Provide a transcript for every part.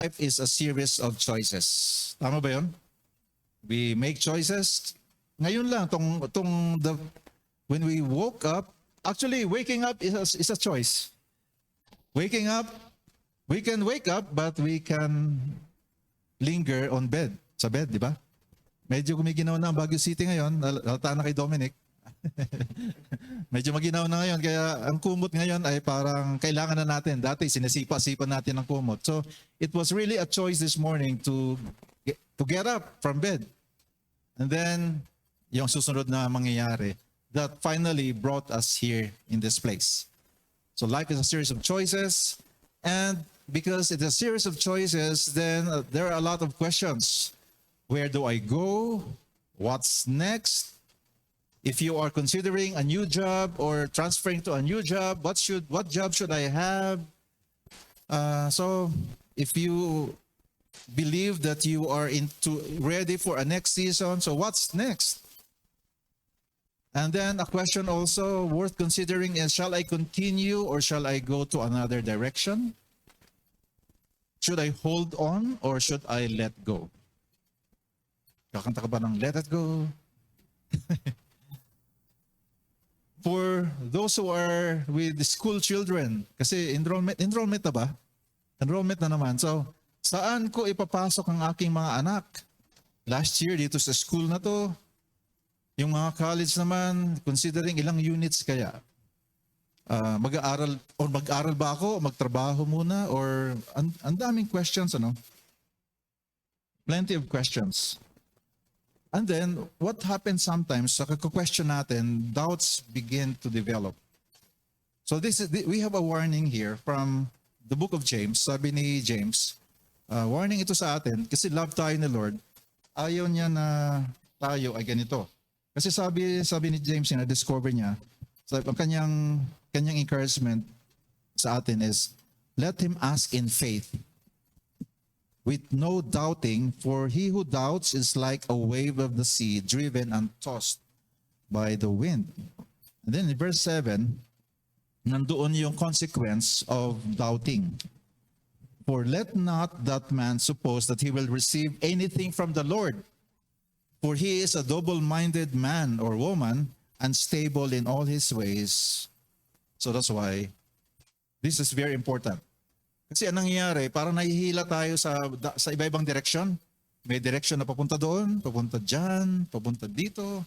life is a series of choices. Tama ba yun? We make choices. Ngayon lang, when we woke up, actually waking up is a choice. Waking up, we can wake up but we can linger on bed. Sa bed, di ba? Medyo gumiginaw na ang Baguio City ngayon. Halata na kay Dominic. Medyo maginaw na ngayon. Kaya ang kumot ngayon ay parang kailangan na natin. Dati sinisipa-sipa natin ang kumot. So it was really a choice this morning to get up from bed. And then yung susunod na mangyayari that finally brought us here in this place. So life is a series of choices. And because it's a series of choices, then there are a lot of questions. Where do I go? What's next? If you are considering a new job or transferring to a new job, what job should I have? So if you believe that you are ready for a next season, so what's next? And then a question also worth considering is, shall I continue or shall I go to another direction? Should I hold on or should I let go? Kakanta ka ba ng let it go? For those who are with school children, kasi enrollment na ba? Enrollment na naman. So, saan ko ipapasok ang aking mga anak? Last year, dito sa school na to. Yung mga college naman, considering ilang units kaya? Mag-aaral ba ako? Magtrabaho muna? Or ang daming questions, ano? Plenty of questions. And then, what happens sometimes, sa question natin, doubts begin to develop. So we have a warning here from the book of James. Sabi ni James, warning ito sa atin, kasi love tayo ni Lord, ayaw niya na tayo ay ganito. Kasi sabi ni James, na-discover niya, sabi, ang kanyang encouragement sa atin is, let him ask in faith, with no doubting, for he who doubts is like a wave of the sea, driven and tossed by the wind. And then in verse 7, nandoon yung consequence of doubting. For let not that man suppose that he will receive anything from the Lord, for he is a double-minded man or woman, unstable in all his ways. So that's why this is very important. Kasi anong nangyayari, parang nahihila tayo sa iba-ibang direksyon. May direksyon na papunta doon, papunta dyan, papunta dito.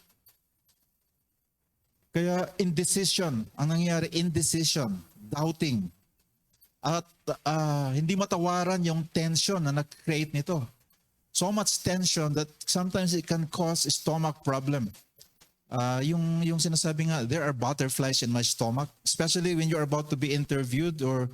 Kaya indecision, ang nangyayari, indecision, doubting. At hindi matawaran yung tension na nag-create nito. So much tension that sometimes it can cause stomach problem. Yung sinasabi nga, there are butterflies in my stomach, especially when you're about to be interviewed or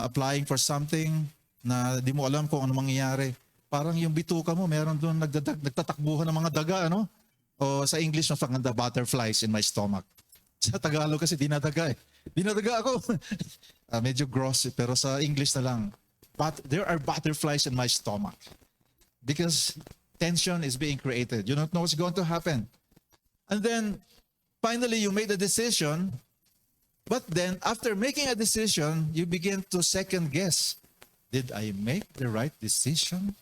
applying for something na di mo alam kung ano mangyayari. Parang yung bituka mo, meron doon nagtatakbuhan ng mga daga, ano? O sa English, the butterflies in my stomach. Sa Tagalog kasi, dinadaga eh. Dinadaga ako. Medyo gross, pero sa English na lang. But there are butterflies in my stomach. Because tension is being created. You don't know what's going to happen. And then, finally, you made a decision. But then, after making a decision, you begin to second guess. Did I make the right decision?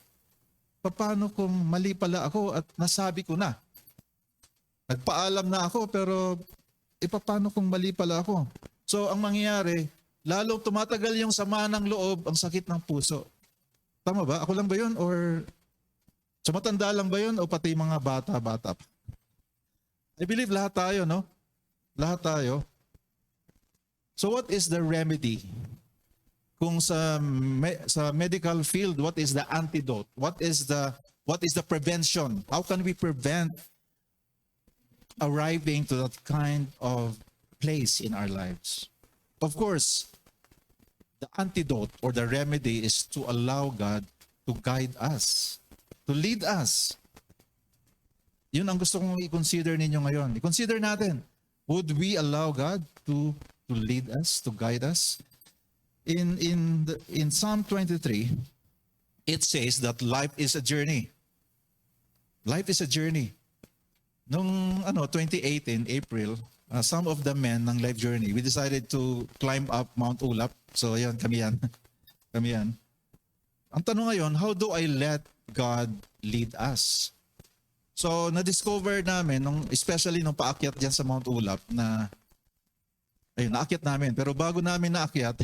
Paano kung mali pala ako at nasabi ko na? Nagpaalam na ako pero paano kung mali pala ako? So, ang mangyayari, lalong tumatagal yung sama ng loob, ang sakit ng puso. Tama ba? Ako lang ba yun? Or sa matanda lang ba yun? O pati mga bata-bata pa? I believe lahat tayo, no? Lahat tayo. So what is the remedy? Kung sa medical field, what is the antidote? What is the prevention? How can we prevent arriving to that kind of place in our lives? Of course, the antidote or the remedy is to allow God to guide us, to lead us. Yun ang gusto kong i-consider ninyo ngayon. I-consider natin, would we allow God to lead us, to guide us? In Psalm 23, it says that life is a journey. Life is a journey. Noong 2018, April, some of the men ng Life Journey, we decided to climb up Mount Ulap. So ayan, kami yan. Kami yan. Ang tanong ngayon, how do I let God lead us? So, na-discover namin, especially nung paakyat dyan sa Mount Ulap, na, ayun, naakyat namin. Pero bago namin naakyat,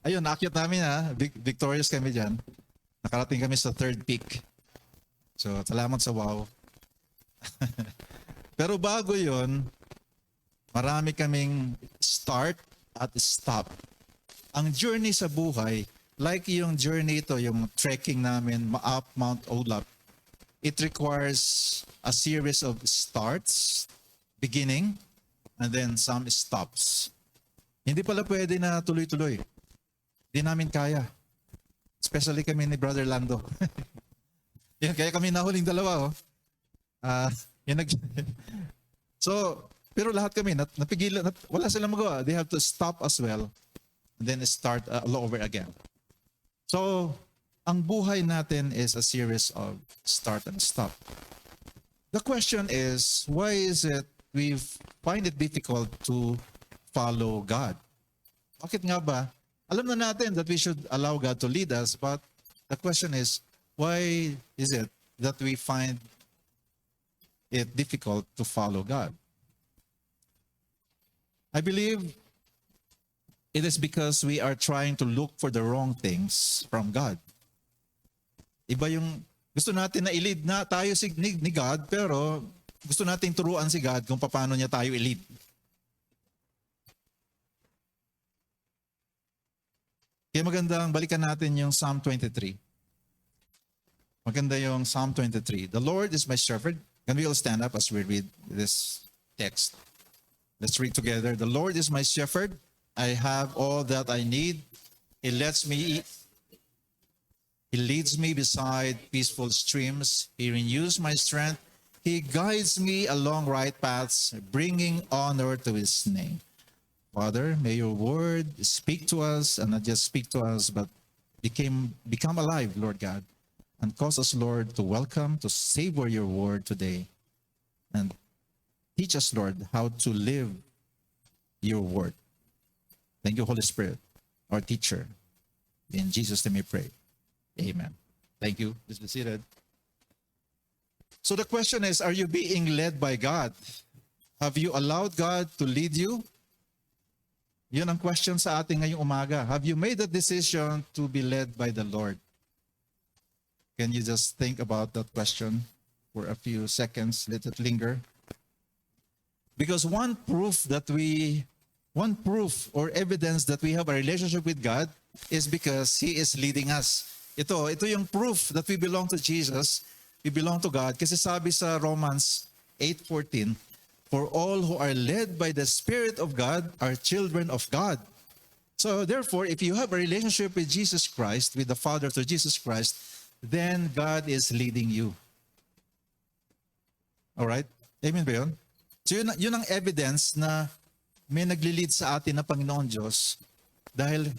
ayun, naakyat namin victorious kami dyan. Nakarating kami sa third peak. So, salamat sa wow. Pero bago yon, marami kaming start at stop. Ang journey sa buhay, like yung journey ito, yung trekking namin up Mount Ulap, it requires a series of starts, beginning, and then some stops. Hindi pala pwede na tuloy-tuloy. Hindi namin kaya. Especially kami ni Brother Lando. Yan, kaya kami nahuling dalawa. So, pero lahat kami, napigilan, wala silang magawa. They have to stop as well and then start all over again. So, ang buhay natin is a series of start and stop. The question is, why is it we find it difficult to follow God? Bakit nga ba? Alam na natin that we should allow God to lead us, but the question is, why is it that we find it difficult to follow God? I believe it is because we are trying to look for the wrong things from God. Iba yung gusto natin na i-lead na tayo ni God, pero gusto natin turuan si God kung paano niya tayo i-lead. Kaya magandang balikan natin yung Psalm 23. Maganda yung Psalm 23. The Lord is my shepherd. Can we all stand up as we read this text? Let's read together. The Lord is my shepherd. I have all that I need. He lets me eat. He leads me beside peaceful streams. He renews my strength. He guides me along right paths, bringing honor to his name. Father, may your word speak to us, and not just speak to us, but become alive, Lord God, and cause us, Lord, to welcome, to savor your word today. And teach us, Lord, how to live your word. Thank you, Holy Spirit, our teacher. In Jesus' name we pray. Amen. Thank you. Please be seated. So the question is, are you being led by God? Have you allowed God to lead you? Yun ang question sa atin ngayong umaga. Have you made a decision to be led by the Lord? Can you just think about that question for a few seconds? Let it linger. Because one proof or evidence that we have a relationship with God is because He is leading us. Ito yung proof that we belong to Jesus, we belong to God. Kasi sabi sa Romans 8:14, for all who are led by the Spirit of God are children of God. So therefore, if you have a relationship with Jesus Christ, with the Father through Jesus Christ, then God is leading you. Alright? Amen ba yun? So yun ang evidence na may nagli-lead sa atin na Panginoon Diyos dahil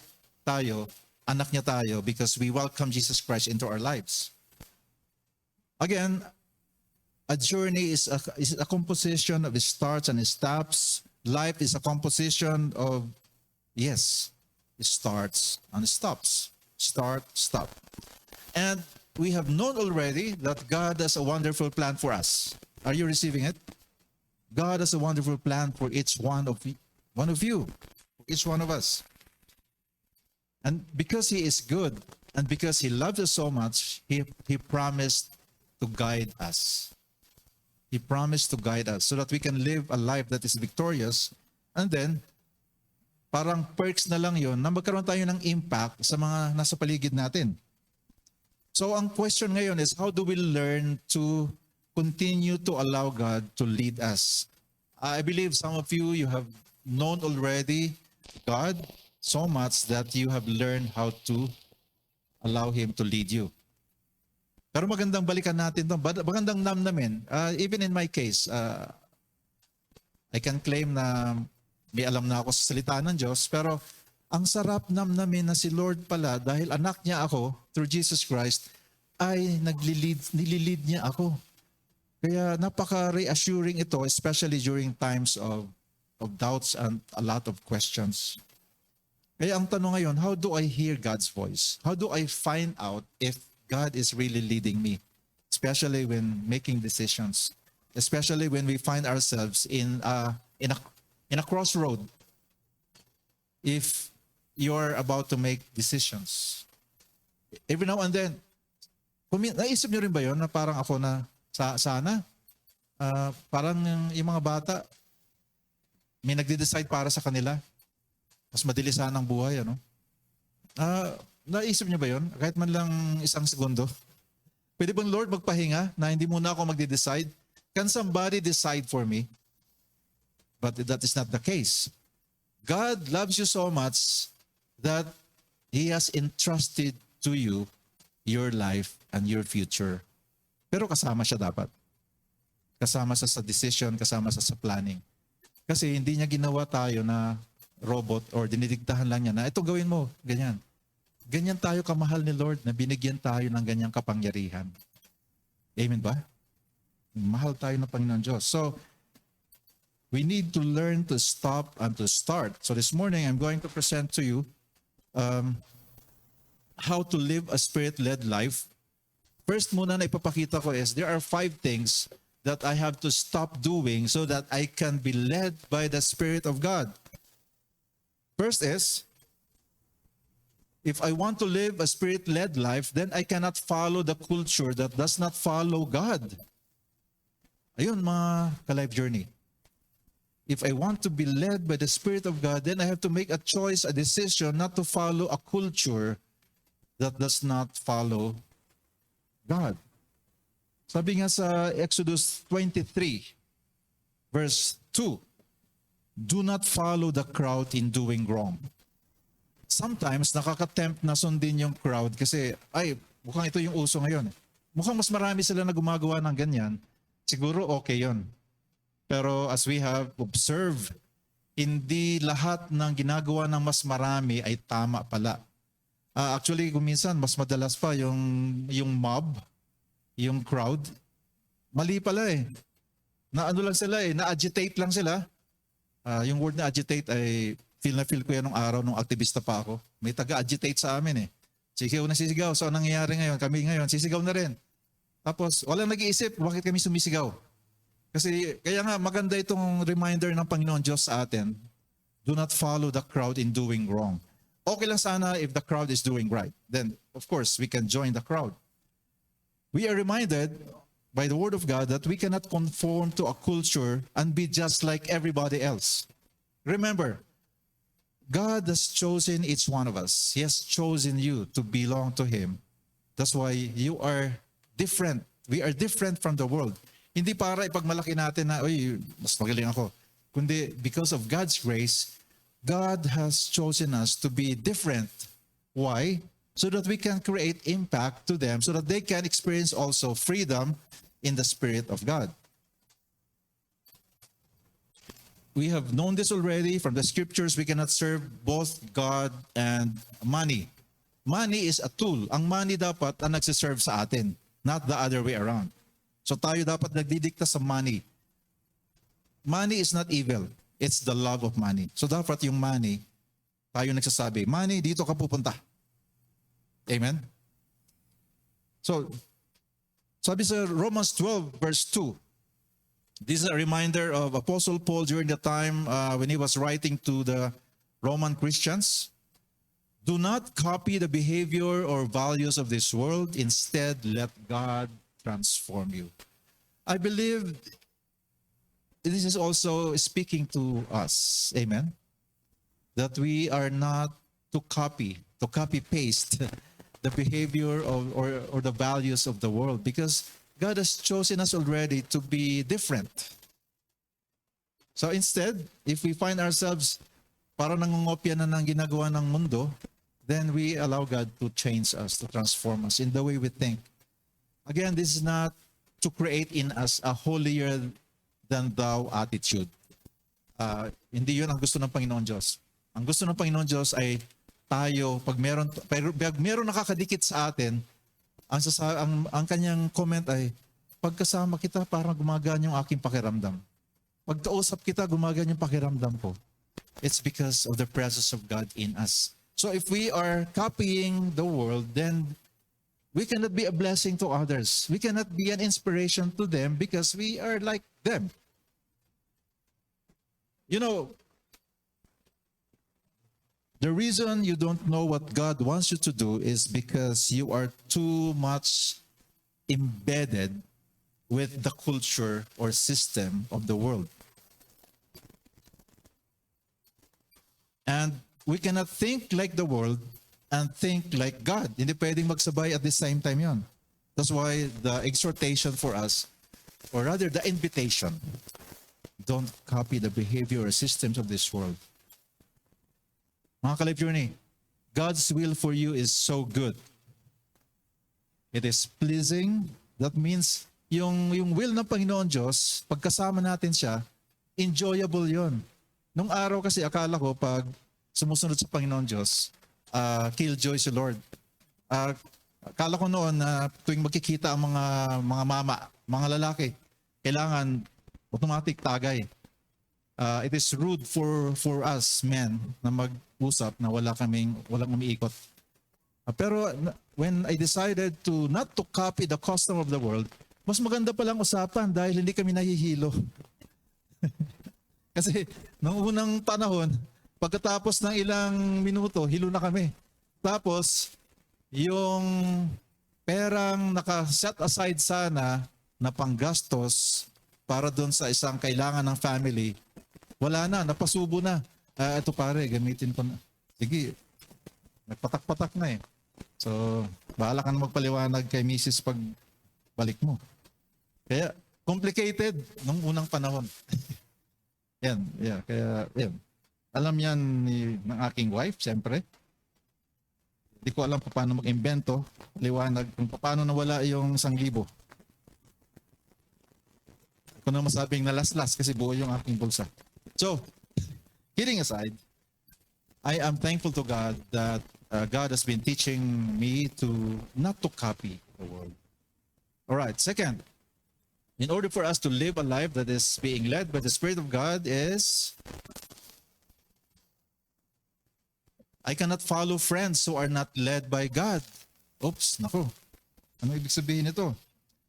tayo, anak niya tayo, because we welcome Jesus Christ into our lives. Again, a journey is a composition of starts and stops. Life is a composition of, starts and stops. Start, stop. And we have known already that God has a wonderful plan for us. Are you receiving it? God has a wonderful plan for each one of you, each one of us. And because He is good, and because He loves us so much, He promised to guide us. He promised to guide us so that we can live a life that is victorious. And then, parang perks na lang yun na magkaroon tayo ng impact sa mga nasa paligid natin. So ang question ngayon is, how do we learn to continue to allow God to lead us? I believe some of you have known already God so much that you have learned how to allow Him to lead you. Pero magandang balikan natin ito. Magandang namnamin. Even in my case, I can claim na may alam na ako sa salita ng Diyos, pero ang sarap namnamin na si Lord pala, dahil anak niya ako, through Jesus Christ, ay nililid niya ako. Kaya napaka-reassuring ito, especially during times of doubts and a lot of questions. Kaya ang tanong ngayon, how do I hear God's voice? How do I find out if God is really leading me? Especially when making decisions. Especially when we find ourselves in a crossroad. If you're about to make decisions. Every now and then, naisip nyo rin ba yun na parang ako na sana? Parang yung mga bata, may nagde-decide para sa kanila. Mas madali sana ang buhay, ano? Naisip nyo ba yun? Kahit man lang isang segundo. Pwede bang Lord magpahinga na hindi muna ako magde-decide? Can somebody decide for me? But that is not the case. God loves you so much that He has entrusted to you your life and your future. Pero kasama siya dapat. Kasama siya sa decision, kasama siya sa planning. Kasi hindi niya ginawa tayo na robot or dinidiktahan lang niya na ito gawin mo, ganyan. Ganyan tayo kamahal ni Lord na binigyan tayo ng ganyang kapangyarihan. Amen ba? Mahal tayo ng Panginoon Diyos. So, we need to learn to stop and to start. So this morning, I'm going to present to you how to live a Spirit-led life. First muna na ipapakita ko is there are 5 things that I have to stop doing so that I can be led by the Spirit of God. First is, if I want to live a Spirit-led life, then I cannot follow the culture that does not follow God. Ayun mga ka-life journey. If I want to be led by the Spirit of God, then I have to make a choice, a decision not to follow a culture that does not follow God. Sabi nga sa Exodus 23, verse 2, do not follow the crowd in doing wrong. Sometimes nakaka-tempt na sundin yung crowd kasi, ay, mukhang ito yung uso ngayon. Mukhang mas marami sila na gumagawa ng ganyan. Siguro okay yon. Pero as we have observed, hindi lahat ng ginagawa ng mas marami ay tama pala. Actually, kung minsan, mas madalas pa yung mob, yung crowd, mali pala eh. Na ano lang sila eh, na-agitate lang sila. Yung word na agitate ay feel ko yan nung araw nung aktivista pa ako. May taga-agitate sa amin eh. Sigaw na sisigaw. So, anong nangyayari ngayon? Kami ngayon, sisigaw na rin. Tapos, walang nag-iisip, bakit kami sumisigaw? Kasi, kaya nga, maganda itong reminder ng Panginoon Diyos sa atin. Do not follow the crowd in doing wrong. Okay lang sana if the crowd is doing right. Then, of course, we can join the crowd. We are reminded by the Word of God that we cannot conform to a culture and be just like everybody else. Remember, God has chosen each one of us. He has chosen you to belong to Him. That's why you are different. We are different from the world. Hindi para ipagmalaki natin na, oy, mas magaling ako. Kundi because of God's grace, God has chosen us to be different. Why? So that we can create impact to them, so that they can experience also freedom in the Spirit of God. We have known this already from the scriptures. We cannot serve both God and money. Money is a tool. Ang money dapat ang nagsiserve sa atin, not the other way around. So tayo dapat nagdidikta sa money. Money is not evil. It's the love of money. So dapat yung money, tayo nagsasabi, money, dito ka pupunta. Amen? So, sabi sa Romans 12 verse 2, this is a reminder of Apostle Paul during the time when he was writing to the Roman Christians. Do not copy the behavior or values of this world. Instead, let God transform you. I believe this is also speaking to us. Amen? That we are not to copy-paste the behavior of, or the values of the world, because God has chosen us already to be different. So instead, if we find ourselves parang nangungopya na ng ginagawa ng mundo, then we allow God to change us, to transform us in the way we think. Again, this is not to create in us a holier than thou attitude. Hindi yun ang gusto ng Panginoon Diyos. Ang gusto ng Panginoon Diyos ay tayo, pag meron nakakadikit sa atin, ang kanyang comment ay, pagkasama kita, parang gumagaan yung aking pakiramdam. Pag kausap kita, gumagaan yung pakiramdam ko. It's because of the presence of God in us. So if we are copying the world, then we cannot be a blessing to others. We cannot be an inspiration to them because we are like them. You know, the reason you don't know what God wants you to do is because you are too much embedded with the culture or system of the world. And we cannot think like the world and think like God. Hindi pwedeng magsabay at the same time yon. That's why the exhortation for us, or rather the invitation, don't copy the behavior or systems of this world. Mga ka-Life Journey, God's will for you is so good. It is pleasing. That means yung will ng Panginoon Diyos, pagkasama natin siya, enjoyable yon. Nung araw kasi akala ko pag sumusunod sa Panginoon Diyos, killjoy si Lord. Akala ko noon na tuwing magkikita ang mga mama, mga lalaki, kailangan automatic tagay. It is rude for us men na mag-usap na walang umiikot. Pero when I decided to not to copy the custom of the world, mas maganda palang usapan dahil hindi kami nahihilo. Kasi noong unang panahon, pagkatapos ng ilang minuto, hilo na kami. Tapos, yung perang naka-set aside sana na panggastos para doon sa isang kailangan ng family, wala na, napasubo na. Ito pare, gamitin ko na. Sige, nagpatak-patak na eh. So, bahala ka na magpaliwanag kay Mrs. pag balik mo. Kaya, complicated nung unang panahon. Kaya, alam yan ng aking wife, siyempre. Hindi ko alam paano mag-imbento, liwanag kung paano nawala yung 1,000. Ako na masabing nalaslas kasi buo yung aking bulsa. So, kidding aside, I am thankful to God that God has been teaching me to not to copy the world. All right, second, in order for us to live a life that is being led by the Spirit of God is, I cannot follow friends who are not led by God. Oops, naku. Ano ibig sabihin nito?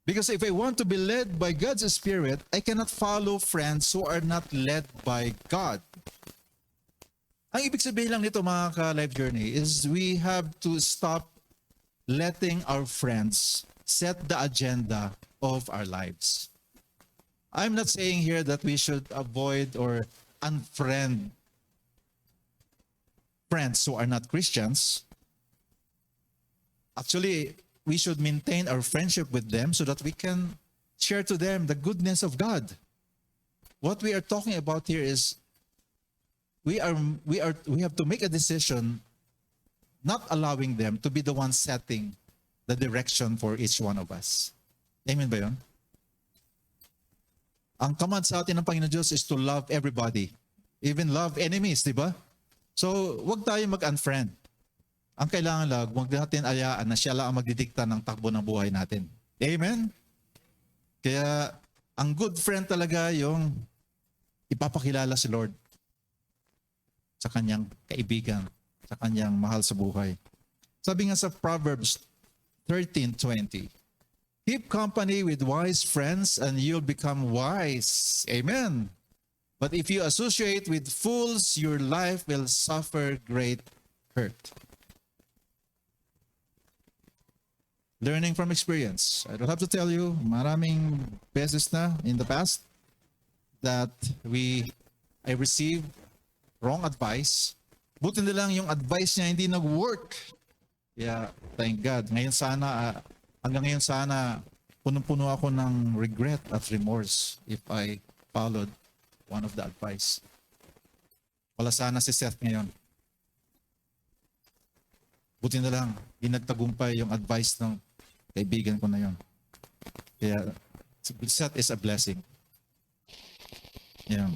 Because if I want to be led by God's Spirit, I cannot follow friends who are not led by God. Ang ibig sabihin lang nito mga ka-Life Journey is we have to stop letting our friends set the agenda of our lives. I'm not saying here that we should avoid or unfriend friends who are not Christians. Actually, we should maintain our friendship with them so that we can share to them the goodness of God. What we are talking about here is we have to make a decision not allowing them to be the one setting the direction for each one of us. Amen ba yun? Ang command sa atin ng Panginoon Diyos is to love everybody. Even love enemies, di ba? So, wag tayo mag-unfriend. Ang kailangan lang, wag natin ayaan na siya lang ang magdidikta ng takbo ng buhay natin. Amen? Kaya, ang good friend talaga yung ipapakilala si Lord sa kanyang kaibigan, sa kanyang mahal sa buhay. Sabi nga sa Proverbs 13:20, keep company with wise friends and you'll become wise. Amen. But if you associate with fools, your life will suffer great hurt. Learning from experience. I don't have to tell you, maraming beses na in the past that I received wrong advice. Buti na lang yung advice niya hindi nag-work. Yeah, thank God. Hanggang ngayon sana, punong-puno ako ng regret at remorse if I followed one of the advice. Wala sana si Seth ngayon. Buti na lang, dinagtagumpay yung advice ng kaibigan ko na yon. Kaya, Seth is a blessing. Yeah.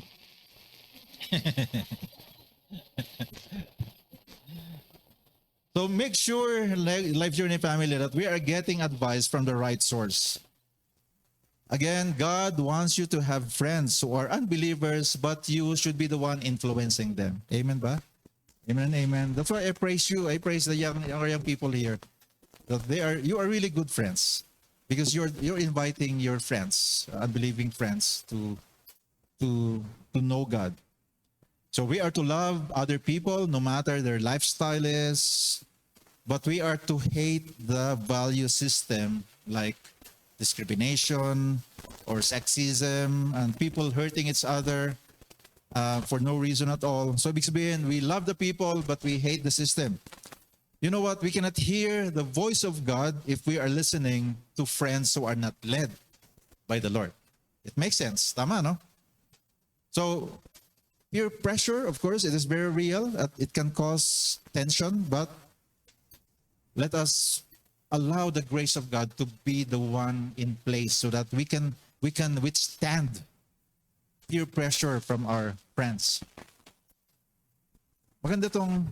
So make sure, Life Journey family, that we are getting advice from the right source. Again, God wants you to have friends who are unbelievers, but you should be the one influencing them. Amen ba? Amen, amen. That's why I praise you. I praise the young people here. That you are really good friends, because you're inviting your friends, unbelieving friends, to know God. So we are to love other people no matter their lifestyle is, but we are to hate the value system like discrimination or sexism and people hurting each other for no reason at all. So ibig sabihin, we love the people but we hate the system. You know what? We cannot hear the voice of God if we are listening to friends who are not led by the Lord. It makes sense. Tama, no? So peer pressure, of course, it is very real. It can cause tension, but let us allow the grace of God to be the one in place so that we can withstand peer pressure from our friends. Maganda tong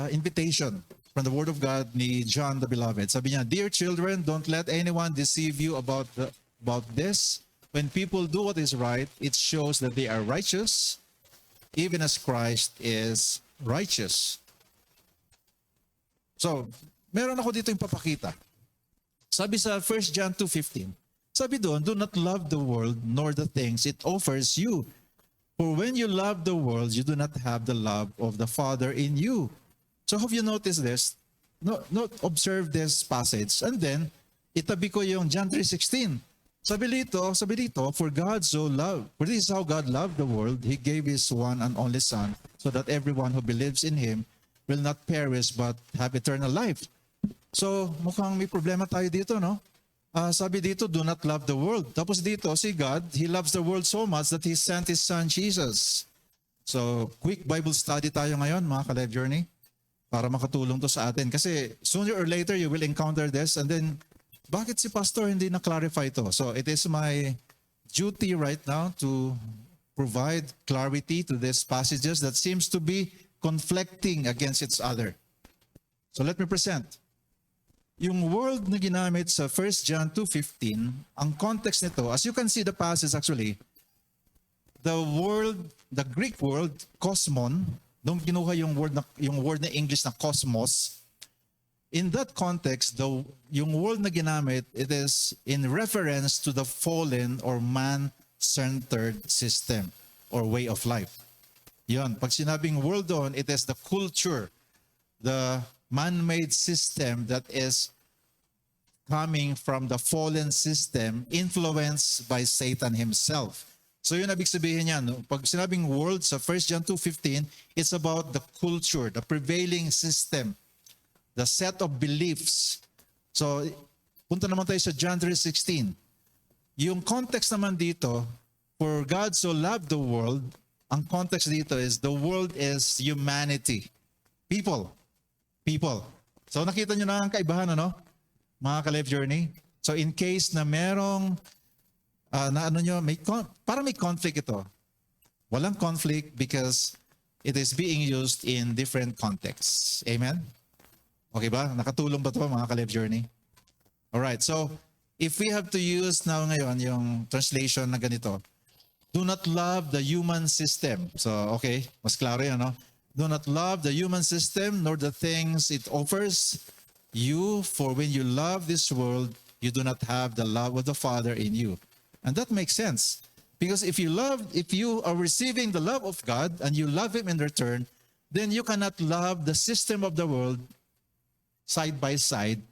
invitation from the Word of God ni John the Beloved. Sabi niya, "Dear children, don't let anyone deceive you about this. When people do what is right, it shows that they are righteous, even as Christ is righteous." So, meron ako dito yung papakita. Sabi sa 1 John 2:15, sabi doon, "Do not love the world nor the things it offers you. For when you love the world, you do not have the love of the Father in you." So have you noticed this? Observe this passage. And then, itabi ko yung John 3:16. Sabi dito, "For this is how God loved the world, He gave His one and only Son, so that everyone who believes in Him will not perish but have eternal life." So, mukhang may problema tayo dito, no? Sabi dito, "Do not love the world." Tapos dito, si God, He loves the world so much that He sent His Son, Jesus. So, quick Bible study tayo ngayon, mga ka-Life Journey, para makatulong to sa atin. Kasi sooner or later, you will encounter this, and then, bakit si Pastor hindi na-clarify to? So, it is my duty right now to provide clarity to these passages that seems to be conflicting against each other. So, let me present. Yung word na ginamit sa 1 John 2:15, ang context nito, as you can see the passage actually, the Greek word, cosmon, nung kinuha yung word na English na cosmos, in that context, yung word na ginamit, it is in reference to the fallen or man-centered system or way of life. Yun, pag sinabing world doon, it is the culture, the man-made system that is coming from the fallen system influenced by Satan himself. So yun ibig sabihin niya, no? Pag sinabing world sa 1 John 2:15, it's about the culture, the prevailing system, the set of beliefs. So punta naman tayo sa John 3:16. Yung context naman dito, for God so loved the world, ang context dito is the world is humanity. People. So nakita nyo na ang kaibahan, ano? Mga ka-Life Journey. So in case na merong parang may conflict ito. Walang conflict because it is being used in different contexts. Amen? Okay ba? Nakatulong ba ito, mga ka-Life Journey? Alright, so if we have to use now ngayon yung translation na ganito, "Do not love the human system." So, okay, mas klaro yan, no? "Do not love the human system nor the things it offers you, for when you love this world, you do not have the love of the Father in you." And that makes sense. Because if you are receiving the love of God and you love Him in return, then you cannot love the system of the world side by side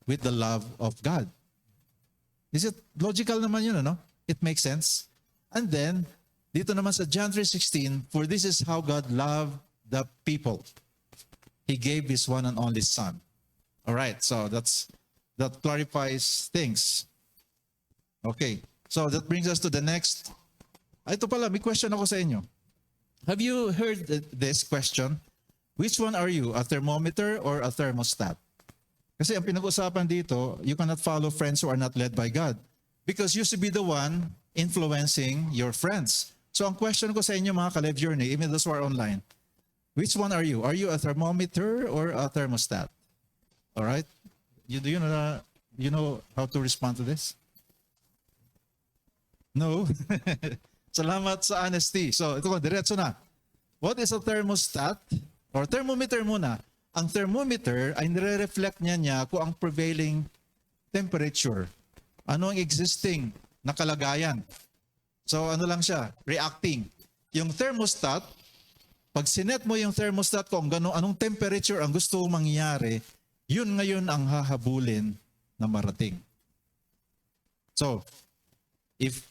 with the love of God. Is it logical naman yun, ano? It makes sense. And then, dito naman sa John 3:16, "For this is how God loved the people. He gave His one and only Son." All right, so that clarifies things. Okay, so that brings us to the next. Ito pala, may question ako sa inyo. Have you heard this question? Which one are you, a thermometer or a thermostat? Kasi ang pinag-usapan dito, you cannot follow friends who are not led by God, because you should be the one influencing your friends. So ang question ko sa inyo, mga ka-Life Journey, even those who are online, which one are you? Are you a thermometer or a thermostat? All right? You know how to respond to this? No. Salamat sa honesty. So, ito ko, diretso na. What is a thermostat? Or thermometer muna. Ang thermometer ay nire-reflect niya kung ang prevailing temperature. Ano ang existing na kalagayan. So, ano lang siya? Reacting. Yung thermostat, pag sinet mo yung thermostat kung anong temperature ang gusto mong mangyari, yun ngayon ang hahabulin na marating. So, if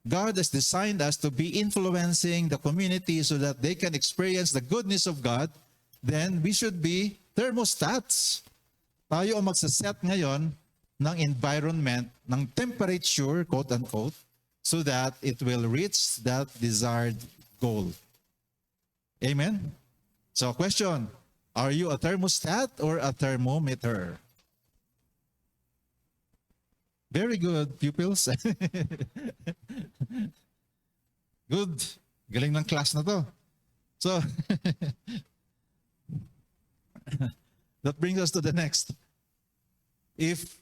God has designed us to be influencing the community so that they can experience the goodness of God, then we should be thermostats. Tayo ang magsaset ngayon ng environment, ng temperature, quote-unquote, so that it will reach that desired goal. Amen? So, question, are you a thermostat or a thermometer? Very good, pupils. Good. Galing ng class na to. So, that brings us to the next. If,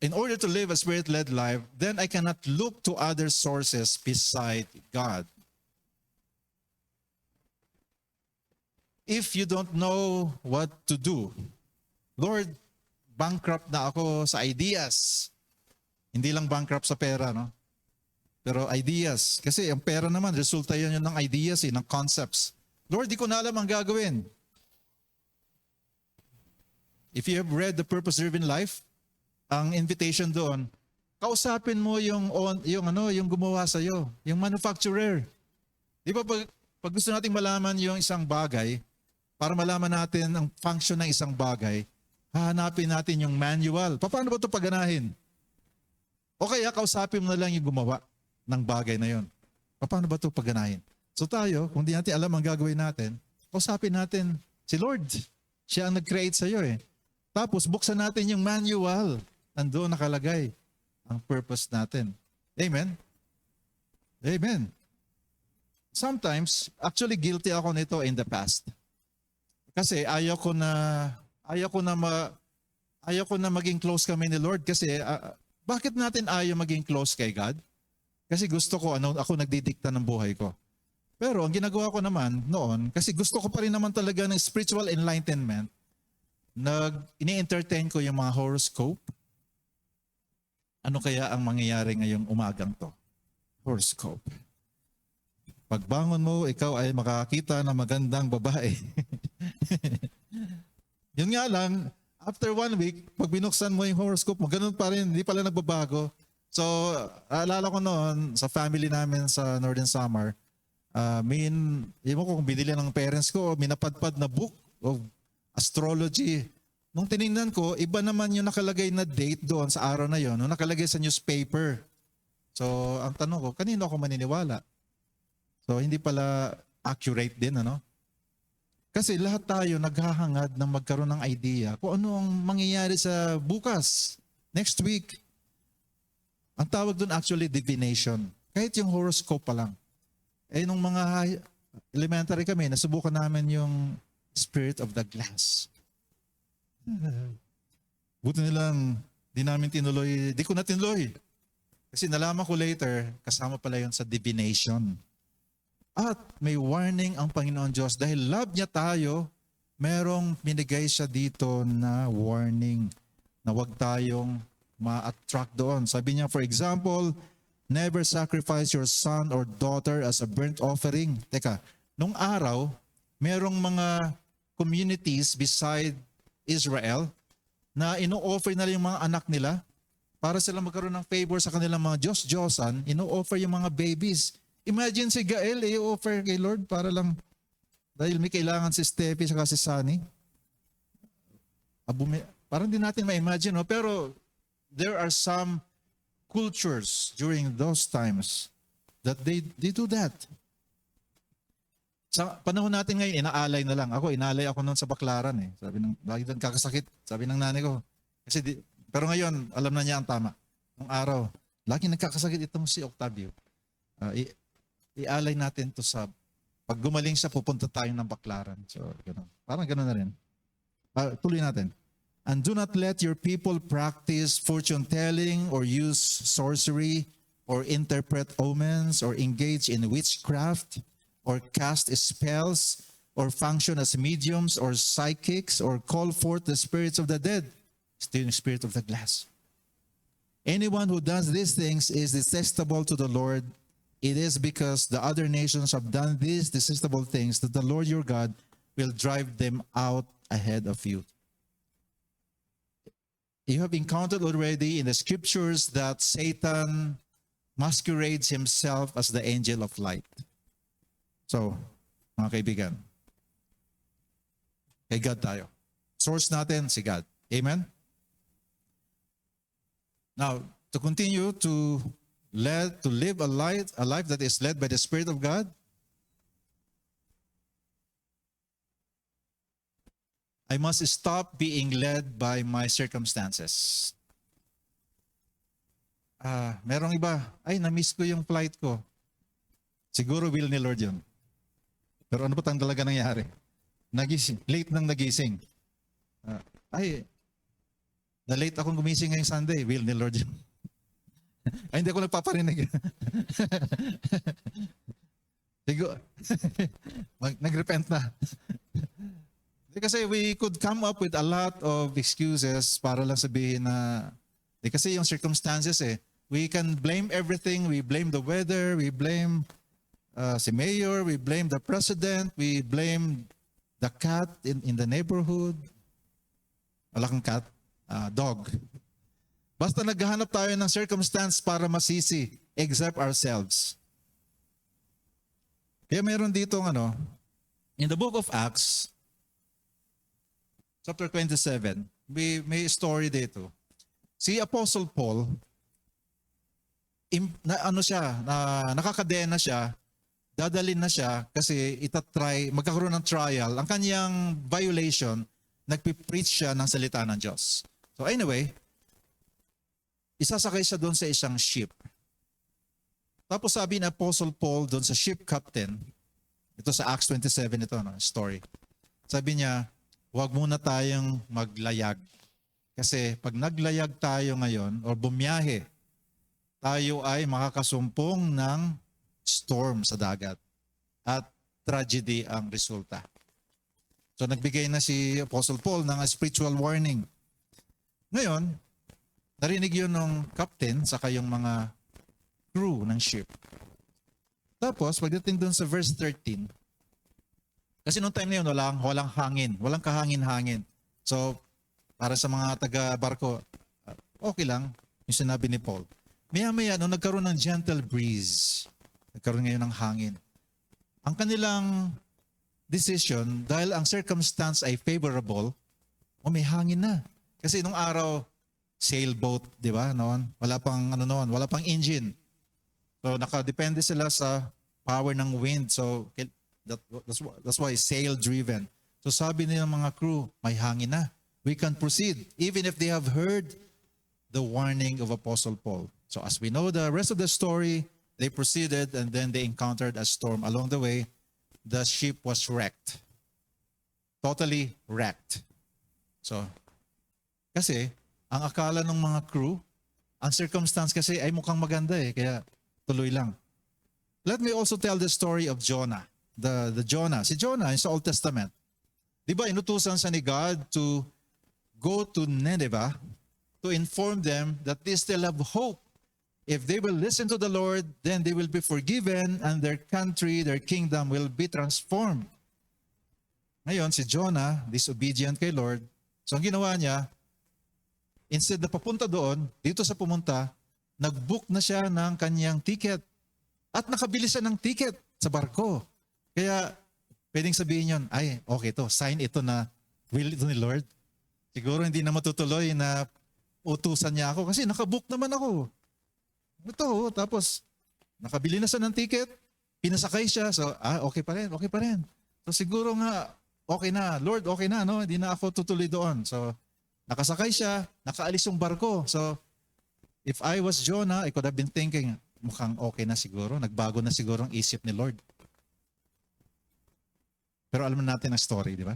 in order to live a spirit-led life, then I cannot look to other sources beside God. If you don't know what to do, Lord, bankrupt na ako sa ideas. Hindi lang bankrupt sa pera, no? Pero ideas. Kasi ang pera naman, resulta yun ng ideas, ng concepts. Lord, di ko na alam ang gagawin. If you have read The Purpose-Driven Life, ang invitation doon, kausapin mo yung gumawa sa'yo, yung manufacturer. Di ba pag gusto nating malaman yung isang bagay, para malaman natin ang function ng isang bagay, hahanapin natin yung manual. Paano ba ito pagganahin? O kaya kausapin mo na lang yung gumawa ng bagay na yon. Paano ba ito pagganahin? So tayo, kung di natin alam ang gagawin natin, kausapin natin si Lord. Siya ang nag-create sa iyo eh. Tapos buksan natin yung manual. Nandoon nakalagay ang purpose natin. Amen? Amen. Sometimes, actually guilty ako nito in the past. Kasi ayaw ko na maging close kami ni Lord kasi bakit natin ayaw maging close kay God? Kasi gusto ko, ako nagdidikta ng buhay ko. Pero ang ginagawa ko naman noon, kasi gusto ko pa rin naman talaga ng spiritual enlightenment, ini-entertain ko yung mga horoscope. Ano kaya ang mangyayari ngayong umagang to? Horoscope. Pagbangon mo, ikaw ay makakita ng magandang babae. Yun nga lang, after 1 week, pag binuksan mo yung horoscope mo, ganun pa rin, hindi pala nagbabago. So, alala ko noon, sa family namin sa Northern Samar, yun mo kung binili ng parents ko, minapadpad na book of astrology. Nung tinignan ko, iba naman yung nakalagay na date doon sa araw na yon, nung nakalagay sa newspaper. So, ang tanong ko, kanino ako maniniwala? So, hindi pala accurate din, ano? Kasi lahat tayo naghahangad ng magkaroon ng idea kung ano ang mangyayari sa bukas, next week. Ang tawag doon actually divination. Kahit yung horoscope pa lang. Nung mga elementary kami, nasubukan namin yung spirit of the glass. Buti nilang di namin tinuloy, di ko na tinuloy. Kasi nalaman ko later, kasama pala yun sa divination. At may warning ang Panginoon Diyos dahil love niya tayo, merong binigay siya dito na warning na huwag tayong ma-attract doon. Sabi niya, for example, never sacrifice your son or daughter as a burnt offering. Teka, nung araw, merong mga communities beside Israel na ino-offer na yung mga anak nila para sila magkaroon ng favor sa kanilang mga Diyos-Diyosan, ino-offer yung mga babies. Imagine si Gael, i-offer kay Lord para lang dahil may kailangan si Steffi at si Sunny. Parang di natin ma-imagine, no? Pero there are some cultures during those times that they do that. Sa panahon natin ngayon, inaalay na lang. Inaalay ako noon sa Baclaran eh. Sabi ng, lagi doon kakasakit, sabi ng nanay ko. Pero ngayon, alam na niya ang tama. Nung araw, lagi nagkakasakit itong si Octavio. Ialay natin to sa, pag gumaling siya, pupunta tayo ng Baclaran. So, gano'n. Parang gano'n na rin. Tuloy natin. And do not let your people practice fortune-telling or use sorcery or interpret omens, or engage in witchcraft, or cast spells, or function as mediums or psychics, or call forth the spirits of the dead, still the spirit of the glass. Anyone who does these things is detestable to the Lord. It is because the other nations have done these detestable things that the Lord your God will drive them out ahead of you. You have encountered already in the scriptures that Satan masquerades himself as the angel of light. So, mga kaibigan, kay God tayo. Source natin si God. Amen? Now, to continue to live a life that is led by the Spirit of God, I must stop being led by my circumstances. Merong iba, ay, na-miss ko yung flight ko. Siguro will ni Lord yun. Pero ano ba tang talaga nangyari? Nagising, late nang nagising. Na-late akong gumising ngayong Sunday, will ni Lord yun. Ay, hindi ako nagpaparinig. Siguro, nag-repent na. Kasi we could come up with a lot of excuses para lang sabihin na, kasi yung circumstances we can blame everything. We blame the weather, we blame si mayor, we blame the president, we blame the cat in the neighborhood. Wala kang cat, dog. Basta naghahanap tayo ng circumstance para masisi, except ourselves. Kaya meron dito in the book of Acts, chapter 27, may story dito. Si Apostle Paul, nakakadena siya, dadalin na siya kasi magkakaroon ng trial. Ang kanyang violation, nagpipreach siya ng salita ng Diyos. So anyway, isasakay siya doon sa isang ship. Tapos sabi ni Apostle Paul doon sa ship captain, ito sa Acts 27 ito, story. Sabi niya, huwag muna tayong maglayag. Kasi pag naglayag tayo ngayon o bumiyahe, tayo ay makakasumpong ng storm sa dagat. At tragedy ang resulta. So nagbigay na si Apostle Paul ng spiritual warning. Ngayon, narinig yun ng captain saka yung mga crew ng ship. Tapos, pagdating dun sa verse 13, kasi noong time na yun, walang hangin, walang kahangin-hangin. So, para sa mga taga-barko, okay lang yung sinabi ni Paul. Maya-maya, nung nagkaroon ng gentle breeze, nagkaroon ngayon ng hangin, ang kanilang decision, dahil ang circumstance ay favorable, may hangin na. Kasi nung araw, sailboat, di ba? Noon, wala pang engine. So, nakadepende sila sa power ng wind. So, that's why sail-driven. So sabi nilang mga crew, may hangin na. We can proceed, even if they have heard the warning of Apostle Paul. So as we know the rest of the story, they proceeded and then they encountered a storm. Along the way, the ship was wrecked. Totally wrecked. So, kasi, ang akala ng mga crew, ang circumstance kasi ay mukhang maganda kaya tuloy lang. Let me also tell the story of Jonah. The Jonah. Si Jonah sa Old Testament. Di ba inutusan sa ni God to go to Nineveh to inform them that they still have hope. If they will listen to the Lord, then they will be forgiven and their country, their kingdom will be transformed. Ngayon, si Jonah, disobedient kay Lord. So ang ginawa niya, instead na papunta doon, dito sa pumunta, nag-book na siya ng kanyang ticket. At nakabili siya ng ticket sa barko. Kaya, pwedeng sabihin yun, ay, okay to, sign ito na will ito ni Lord. Siguro hindi na matutuloy na utusan niya ako kasi nakabook naman ako. Ito, tapos nakabili na siya ng ticket, pinasakay siya, so okay pa rin. So siguro nga, okay na, Lord, okay na, no? Hindi na ako tutuloy doon. So nakasakay siya, nakaalis yung barko. So if I was Jonah, I could have been thinking, mukhang okay na siguro, nagbago na siguro ang isip ni Lord. Pero alam natin ang story, di ba?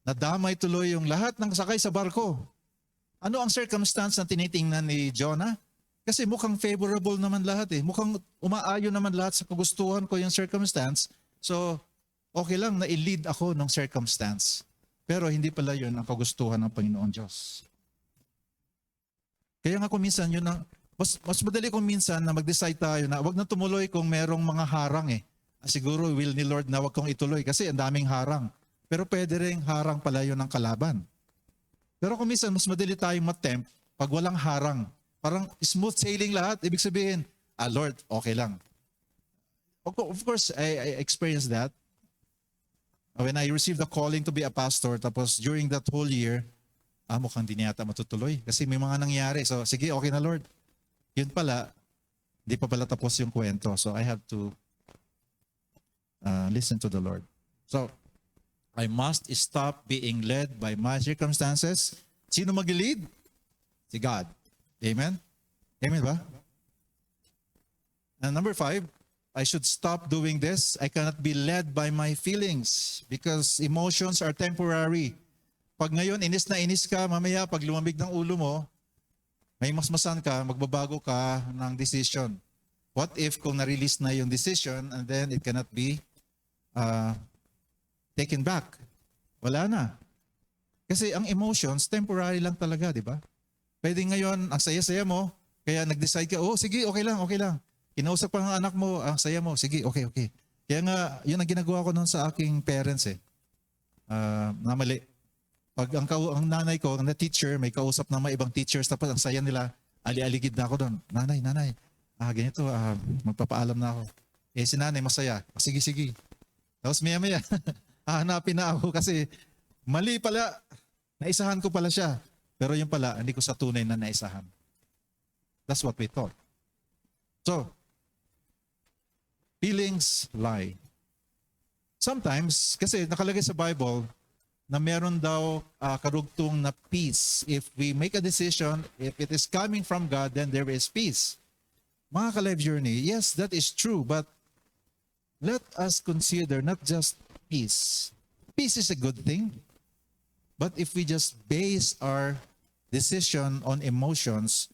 Nadamay tuloy yung lahat ng sakay sa barko. Ano ang circumstance na tinitingnan ni Jonah? Kasi mukhang favorable naman lahat eh. Mukhang umaayon naman lahat sa kagustuhan ko yung circumstance. So, okay lang na i-lead ako ng circumstance. Pero hindi pala yun ang kagustuhan ng Panginoon Diyos. Kaya nga kung minsan yun ang, mas madali kung minsan na mag-decide tayo na wag na tumuloy kung merong mga harang eh. Siguro will ni Lord na wag kong ituloy kasi ang daming harang. Pero pwede rin harang pala yun ng kalaban. Pero kung minsan mas madali tayong matempt pag walang harang. Parang smooth sailing lahat. Ibig sabihin, Lord, okay lang. Of course, I experienced that. When I received the calling to be a pastor, tapos during that whole year, mukhang di yata matutuloy. Kasi may mga nangyari. So, sige, okay na Lord. Yun pala, di pa pala tapos yung kwento. So, I have to listen to the Lord. So, I must stop being led by my circumstances. Sino mag-lead? Si God. Amen? Amen ba? And number 5, I should stop doing this. I cannot be led by my feelings because emotions are temporary. Pag ngayon, inis na inis ka, mamaya pag lumamig ng ulo mo, may masmasan ka, magbabago ka ng decision. What if kung na-release na yung decision and then it cannot be taken back? Wala na. Kasi ang emotions, temporary lang talaga, di ba? Pwede ngayon, ang saya-saya mo, kaya nag-decide ka, sige, okay lang, okay lang. Kinausap pa ng anak mo, ang saya mo, sige, okay, okay. Kaya nga, yun ang ginagawa ko noon sa aking parents eh. Namali. Pag ang nanay ko, ang teacher, may kausap na may ibang teachers, tapos ang saya nila, ali-aligid na ako doon. Nanay, ganito, magpapaalam na ako. Si nanay masaya, sige, sige. Tapos maya-maya, hahanapin na ako kasi mali pala, naisahan ko pala siya. Pero yung pala, hindi ko sa tunay na naisahan. That's what we thought. So, feelings lie. Sometimes, kasi nakalagay sa Bible na meron daw karugtong na peace. If we make a decision, if it is coming from God, then there is peace. Mga ka-life journey, yes, that is true, but let us consider not just peace. Peace is a good thing. But if we just base our decision on emotions,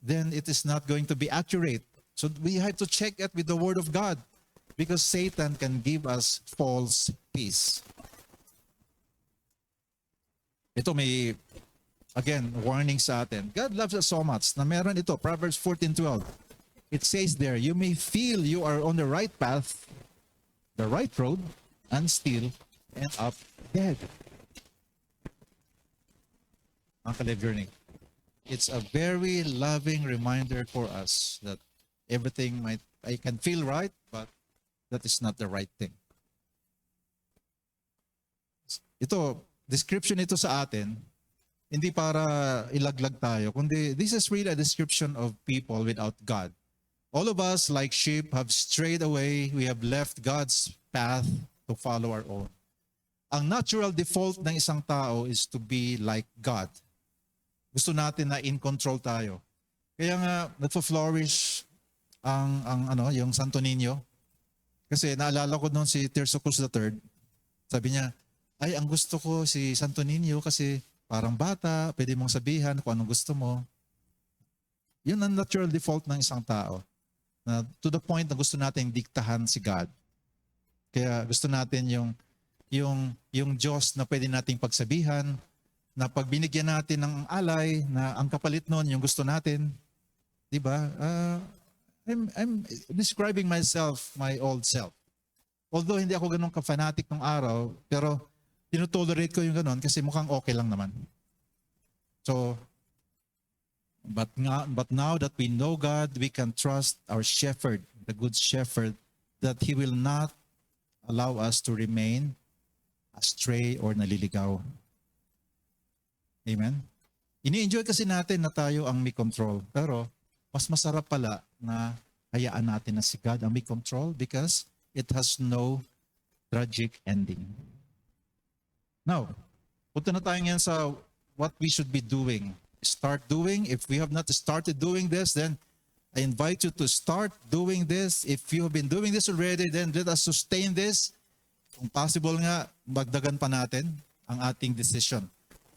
then it is not going to be accurate. So we have to check it with the Word of God because Satan can give us false peace. Ito may, again, warning sa atin. God loves us so much na meron ito, Proverbs 14:12. It says there, you may feel you are on the right path, the right road, and still end up dead. Ang ka-life journey. It's a very loving reminder for us that everything I can feel right, but that is not the right thing. Ito, description ito sa atin, hindi para ilaglag tayo, kundi this is really a description of people without God. All of us, like sheep, have strayed away. We have left God's path to follow our own. Ang natural default ng isang tao is to be like God. Gusto natin na in control tayo. Kaya nga nagfo-flourish yung Santo Niño. Kasi naalala ko noon si Tirso Cruz III. Sabi niya, ang gusto ko si Santo Niño kasi parang bata, pwede mong sabihan kung anong gusto mo. Yun ang natural default ng isang tao. Na to the point na gusto natin diktahan si God. Kaya gusto natin yung Diyos na pwede nating pagsabihan, na pag binigyan natin ng alay, na ang kapalit nun, yung gusto natin. Diba? I'm describing myself, my old self. Although hindi ako ganun ka-fanatic nung araw, pero tinutolerate ko yung ganun kasi mukhang okay lang naman. So, but now that we know God, we can trust our shepherd, the good shepherd, that He will not allow us to remain astray or naliligaw. Amen? Ini-enjoy kasi natin na tayo ang may control. Pero mas masarap pala na hayaan natin na si God ang may control because it has no tragic ending. Now, punta na tayo ngayon sa what we should be doing. Start doing. If we have not started doing this, then I invite you to start doing this. If you have been doing this already, then let us sustain this. Kung possible nga, magdagan pa natin ang ating decision.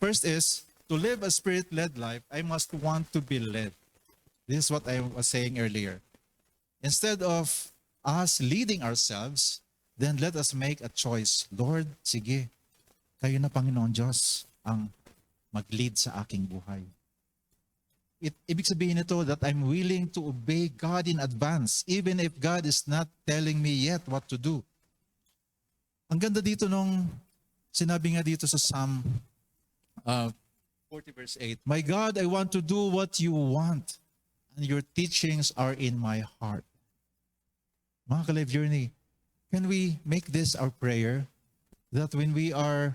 First is, to live a spirit-led life, I must want to be led. This is what I was saying earlier. Instead of us leading ourselves, then let us make a choice. Lord, sige, kayo na Panginoon Diyos ang mag-lead sa aking buhay. Ibig sabihin nito that I'm willing to obey God in advance, even if God is not telling me yet what to do. Ang ganda dito nung sinabi nga dito sa Psalm 40 verse 8, My God, I want to do what you want, and your teachings are in my heart. Mga ka-Life Journey, can we make this our prayer? That when we are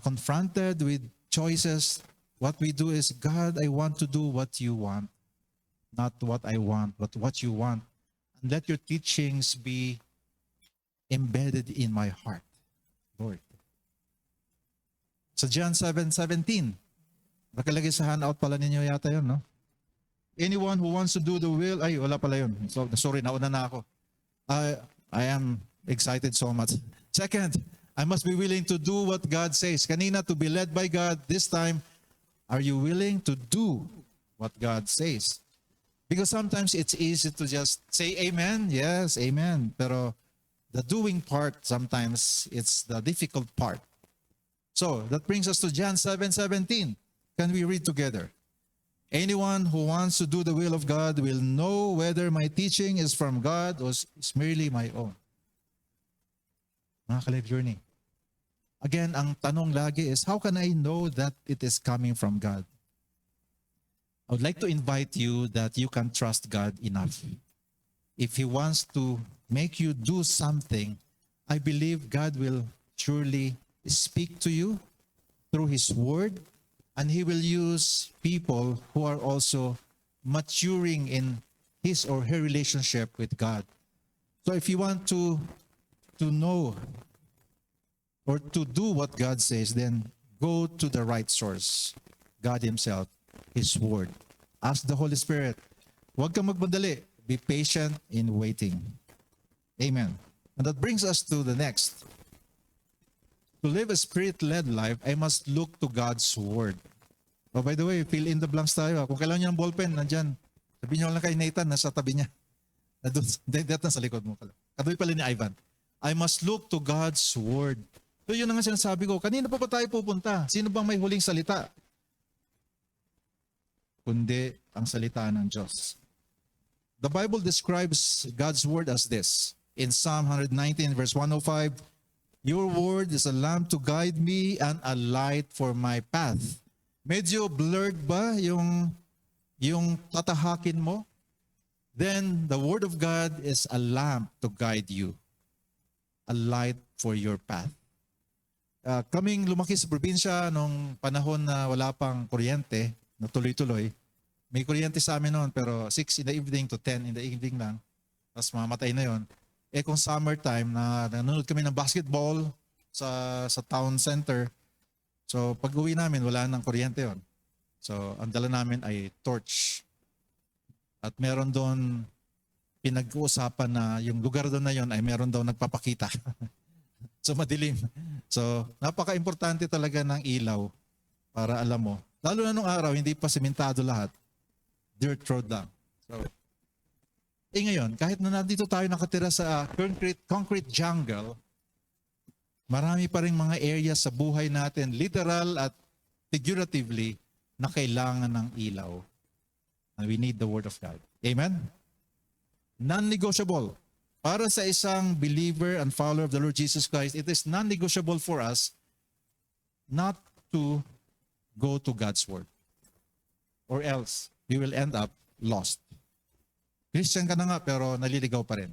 confronted with choices, what we do is, God, I want to do what you want, not what I want, but what you want. And let your teachings be embedded in my heart, Lord. Sa John 7:17, nakalagay sa handout pala ninyo yata yun, no? Anyone who wants to do the will, ay, wala pala yun. So, sorry, nauna na ako. I am excited so much. Second, I must be willing to do what God says. Kanina, to be led by God. This time, are you willing to do what God says? Because sometimes it's easy to just say amen. Yes, amen. Pero the doing part, sometimes it's the difficult part. So that brings us to John 7:17. Can we read together? Anyone who wants to do the will of God will know whether my teaching is from God or is merely my own. Mga ka-Life Journey. Again, ang tanong lagi is, how can I know that it is coming from God? I would like to invite you that you can trust God enough. If He wants to make you do something, I believe God will surely speak to you through His Word, and He will use people who are also maturing in his or her relationship with God. So if you want to know or to do what God says, then go to the right source, God Himself, His Word. Ask the Holy Spirit. Huwag kang magmadali. Be patient in waiting. Amen. And that brings us to the next. To live a Spirit-led life, I must look to God's Word. Oh, by the way, fill in the blanks tayo. Kung kailangan niyo ng ballpen, nandyan. Sabihin niyo lang kay Nathan, nasa tabi niya. Nathan sa likod mo. Katabi pala ni Ivan. I must look to God's Word. So yun ang sinasabi ko. Kanina pa tayo pupunta? Sino bang may huling salita? Kundi ang salita ng Diyos. The Bible describes God's Word as this. In Psalm 119 verse 105, Your Word is a lamp to guide me and a light for my path. Medyo blurred ba yung tatahakin mo? Then the Word of God is a lamp to guide you, a light for your path. Kaming lumaki sa probinsya nung panahon na wala pang kuryente, na tuloy-tuloy. May kuryente sa amin noon, pero 6 in the evening to 10 in the evening lang. Tapos mamatay na yon. Kung summertime, nanonood kami ng basketball sa town center. So pag uwi namin, wala nang kuryente yon. So ang dala namin ay torch. At meron doon pinag-uusapan na yung lugar doon na yon ay meron daw nagpapakita. So madilim. So napaka-importante talaga ng ilaw para alam mo. Lalo na nung araw, hindi pa sementado lahat. Dirt road lang. So, ngayon, kahit na nandito tayo nakatira sa concrete jungle, marami pa rin mga areas sa buhay natin, literal at figuratively, na kailangan ng ilaw. And we need the Word of God. Amen? Non-negotiable. Para sa isang believer and follower of the Lord Jesus Christ, it is non-negotiable for us not to go to God's Word. Or else, we will end up lost. Christian ka na nga, pero naliligaw pa rin.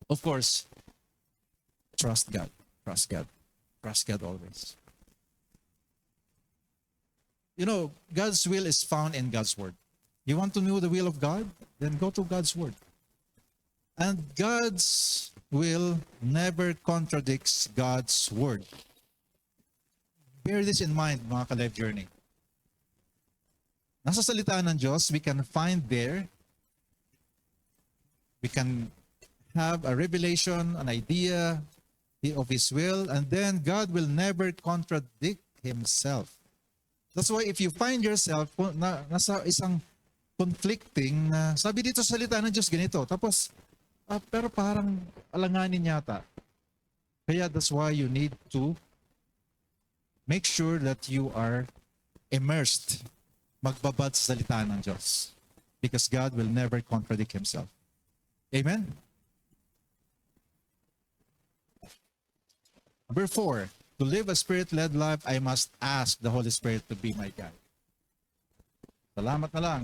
Of course, trust God. Trust God. Trust God always. You know, God's will is found in God's Word. You want to know the will of God? Then go to God's Word. And God's will never contradicts God's Word. Bear this in mind, mga ka-Life Journey. Nasa salita ng Diyos, we can find there, we can have a revelation, an idea of His will, and then God will never contradict Himself. That's why if you find yourself nasa isang conflicting na sabi dito sa salita ng Diyos ganito. Tapos, pero parang alanganin yata. Kaya that's why you need to make sure that you are immersed, magbabad sa salita ng Diyos. Because God will never contradict Himself. Amen? Number 4, to live a Spirit-led life, I must ask the Holy Spirit to be my guide. Salamat na lang.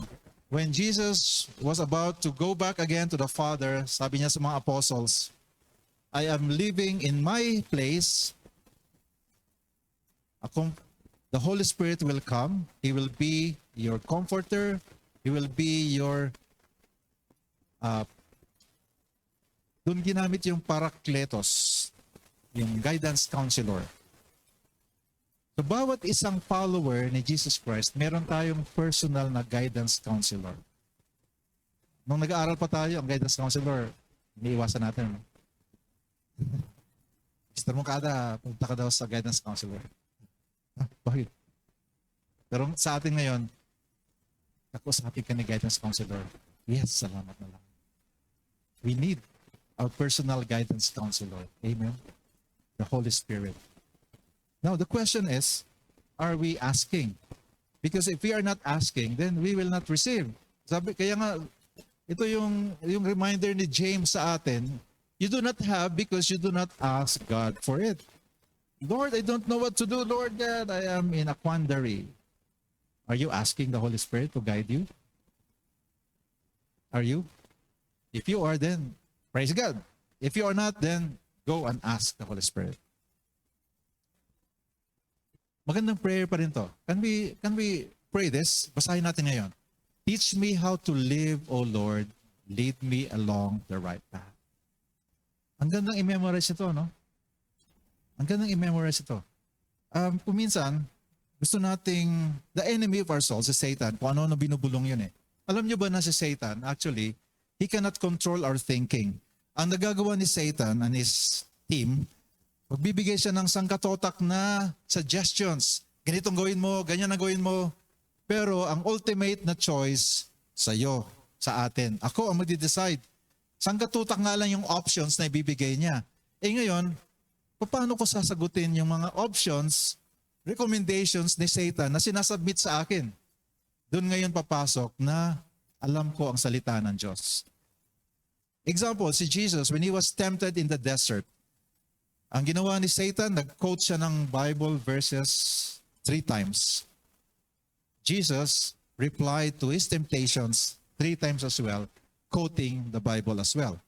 When Jesus was about to go back again to the Father, sabi niya sa mga apostles, I am living in my place. The Holy Spirit will come. He will be your comforter. He will be your doon ginamit yung parakletos, yung guidance counselor. So bawat isang follower ni Jesus Christ, meron tayong personal na guidance counselor. Nung nag-aaral pa tayo, ang guidance counselor, iniiwasan natin. Mister mo kada, punta ka daw sa guidance counselor. Bakit? Pero sa atin ngayon, nakusapin ka ni guidance counselor. Yes, salamat na lang. We need our personal guidance counselor. Amen? The Holy Spirit. Now, the question is, are we asking? Because if we are not asking, then we will not receive. Sabi, kaya nga, ito yung reminder ni James sa atin, you do not have because you do not ask God for it. Lord, I don't know what to do. Lord God, I am in a quandary. Are you asking the Holy Spirit to guide you? Are you? If you are, then praise God. If you are not, then go and ask the Holy Spirit. Magandang prayer pa rin to. Can we pray this? Basahin natin ngayon. Teach me how to live, O Lord. Lead me along the right path. Ang gandang i-memorize ito, no? Ang gandang i-memorize ito. Kung minsan, gusto nating, the enemy of our souls is Satan. Kung ano binubulong yun eh. Alam nyo ba na si Satan, actually, he cannot control our thinking. Ang nagagawa ni Satan and his team, magbibigay siya ng sangkatotak na suggestions. Ganitong gawin mo, ganyan ang gawin mo. Pero ang ultimate na choice sa iyo, sa atin. Ako ang magde-decide. Sangkatutak nga lang yung options na ibibigay niya. Eh ngayon, paano ko sasagutin yung mga options, recommendations ni Satan na sinasubmit sa akin? Doon ngayon papasok na alam ko ang salita ng Diyos. Example, si Jesus, when He was tempted in the desert, ang ginawa ni Satan, nag-quote siya ng Bible verses 3 times. Jesus replied to his temptations 3 times as well, quoting the Bible as well.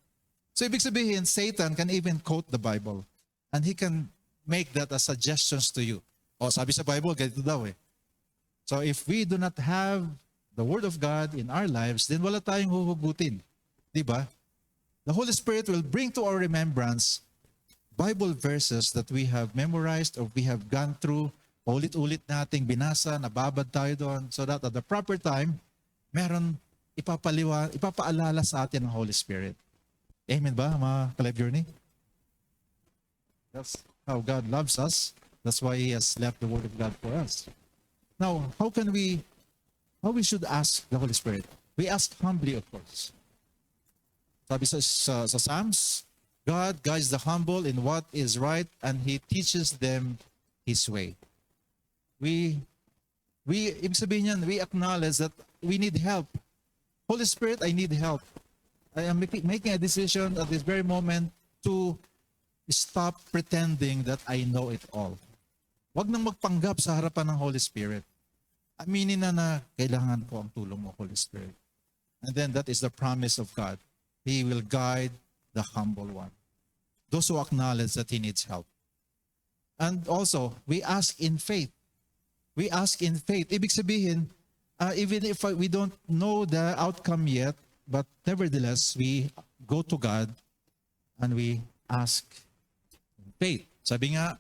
So ibig sabihin, Satan can even quote the Bible and he can make that as suggestions to you. O sabi sa Bible, ganito daw eh. So if we do not have the Word of God in our lives, then wala tayong huhugutin. Diba? The Holy Spirit will bring to our remembrance Bible verses that we have memorized or we have gone through, ulit-ulit nating binasa, nababad tayo doon, so that at the proper time, meron ipapaalala sa atin ng Holy Spirit. Amen ba, mga ka-Life Journey? That's how God loves us. That's why He has left the Word of God for us. Now, how we should ask the Holy Spirit? We ask humbly, of course. Sabi sa Psalms, God guides the humble in what is right and He teaches them His way. Ibig sabihin yan, we acknowledge that we need help. Holy Spirit, I need help. I am making a decision at this very moment to stop pretending that I know it all. Huwag nang magpanggap sa harapan ng Holy Spirit. Aminin na kailangan ko ang tulong mo, Holy Spirit. And then that is the promise of God. He will guide the humble one. Those who acknowledge that he needs help. And also, we ask in faith. We ask in faith. Ibig sabihin, even if we don't know the outcome yet, but nevertheless, we go to God and we ask in faith. Sabi nga,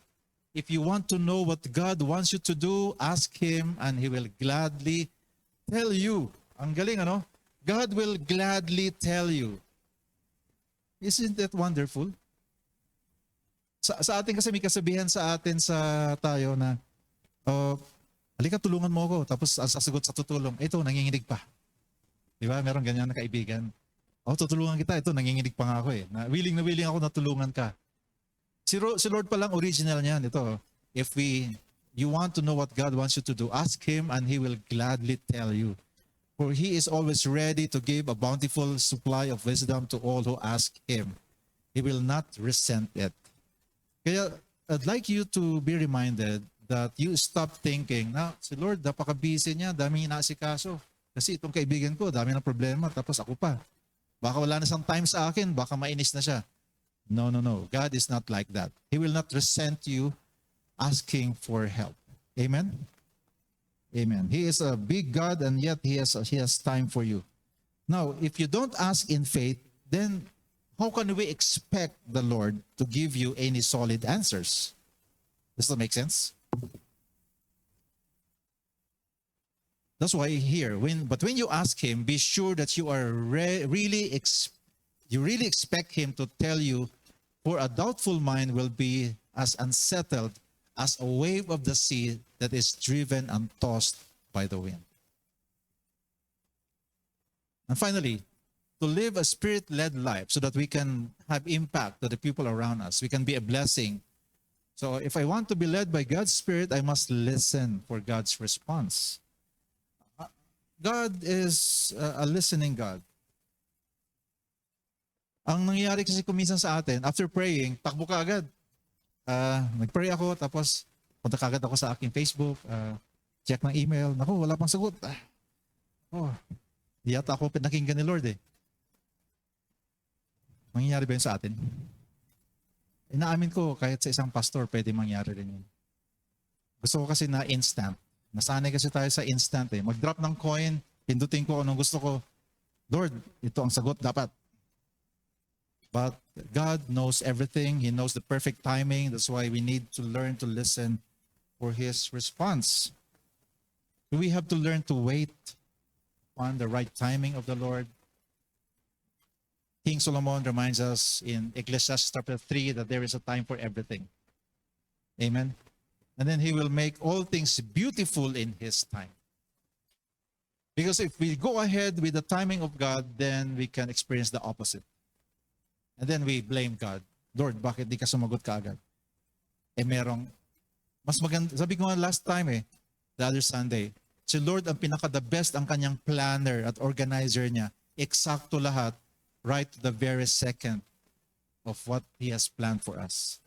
if you want to know what God wants you to do, ask Him and He will gladly tell you. Ang galing, ano? God will gladly tell you. Isn't that wonderful? Sa atin kasi may kasabihan sa atin sa tayo na, halika tulungan mo ako, tapos ang sasagot sa tutulong, ito, nanginginig pa. Di ba? Meron ganyan na kaibigan. Oh, tutulungan kita. Ito, nanginginig pa nga ako eh. Na willing ako na tulungan ka. Si Lord pa lang original niyan. Ito, if you want to know what God wants you to do, ask Him and He will gladly tell you. For He is always ready to give a bountiful supply of wisdom to all who ask Him. He will not resent it. Kaya, I'd like you to be reminded that you stop thinking, na si Lord, napaka-busy niya, dami inaasikaso. Kasi itong kaibigan ko, dami ng problema, tapos ako pa. Baka wala na siyang time sa akin, baka mainis na siya. No. God is not like that. He will not resent you asking for help. Amen? Amen. He is a big God and yet He has time for you. Now, if you don't ask in faith, then how can we expect the Lord to give you any solid answers? Does that make sense? That's why here, when you ask Him, be sure that you are really expect Him to tell you, for a doubtful mind will be as unsettled as a wave of the sea that is driven and tossed by the wind. And finally, to live a Spirit-led life so that we can have impact to the people around us. We can be a blessing. So if I want to be led by God's Spirit, I must listen for God's response. God is a listening God. Ang nangyayari kasi kuminsan sa atin, after praying, takbo ka agad. Nag-pray ako, tapos punta ka agad ako sa aking Facebook, check ng email. Naku, wala pang sagot. Di yata ako pinakinggan ni Lord eh. Mangyayari ba yun sa atin? Inaamin ko, kahit sa isang pastor, pwede mangyari rin yun. Gusto ko kasi na instant. Nasanay kasi tayo sa instant eh. Mag-drop ng coin, pindutin ko anong gusto ko. Lord, ito ang sagot dapat. But God knows everything. He knows the perfect timing. That's why we need to learn to listen for His response. We have to learn to wait on the right timing of the Lord. King Solomon reminds us in Ecclesiastes chapter 3 that there is a time for everything. Amen. And then He will make all things beautiful in His time. Because if we go ahead with the timing of God, then we can experience the opposite. And then we blame God. Lord, bakit di ka sumagot kaagad? Merong, mas maganda, sabi ko nga last time the other Sunday, si Lord ang pinaka-the best ang kanyang planner at organizer niya. Eksakto lahat, right to the very second of what He has planned for us.